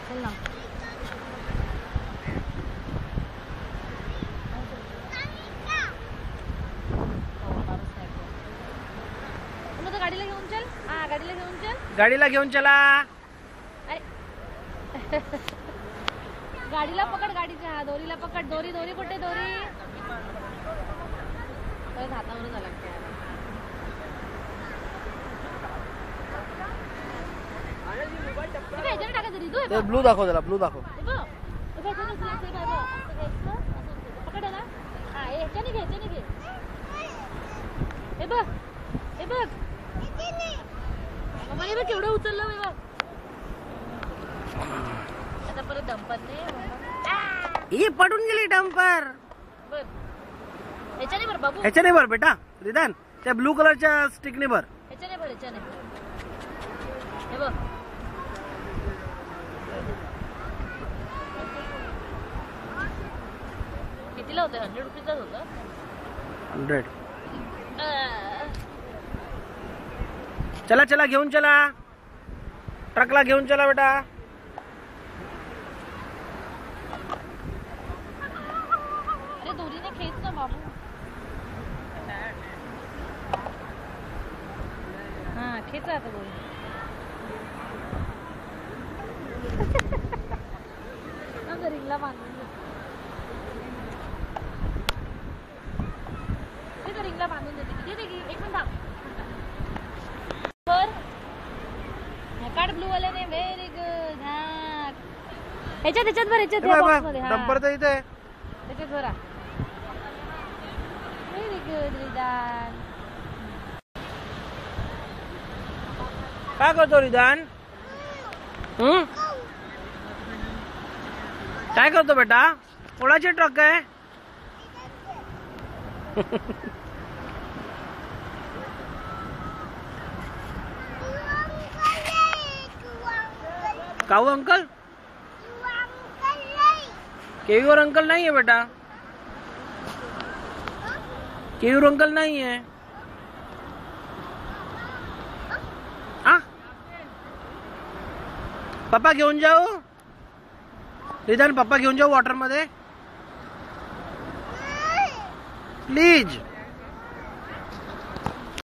चल ना. गाडीला घेऊन चल. हा गाडीला घेऊन चल. गाडीला घेऊन चला. गाडीला पकड. गाडीच्या हा दोरीला पकड. दोरी दोरी कुठे दोरी. हातावर झाला. ते ब्लू दाखव त्याला. ब्लू दाखव. पकड ना. हा ह्याच्याने घे. ह्याच्याने घे. हे बघ. हे बघ. मम्मा हे बघ केवढं उचललं बघ. आता परत डंपर ने ही पडून गेली डंपर. बर ह्याच्याने भर बाबू. ह्याच्याने भर बेटा. रिदान त्या ब्लू कलरच्या स्टिकने भर. ह्याच्याने भर. ह्याच्याने हे बघ. कितीला होतं. 100 रुपीजच होतं. 100. चला चला घेऊन चला. ट्रकला घेऊन चला बेटा. अरे दोरीने खेच ना बाबू. हा खेच आता दोरी. रिंगला बांधून देते. रिंगला बांधून देते. एक मिनिट थांब. काढ ब्लू वाल्याने. Very good. हा ह्याच्यात भर. ह्याच्यात डंपर तर इथे. त्याच्यात भरा. Very good Ridan. काय करतो रिदान. काय करतो बेटा. कोणाची ट्रक आहे. काऊ अंकल. केयूर अंकल नहीं है बेटा. केयूर अंकल नहीं है. हाँ पप्पा घेऊन जाऊ. रिदान पप्पा घेऊन जाऊ वॉटर मध्ये प्लीज.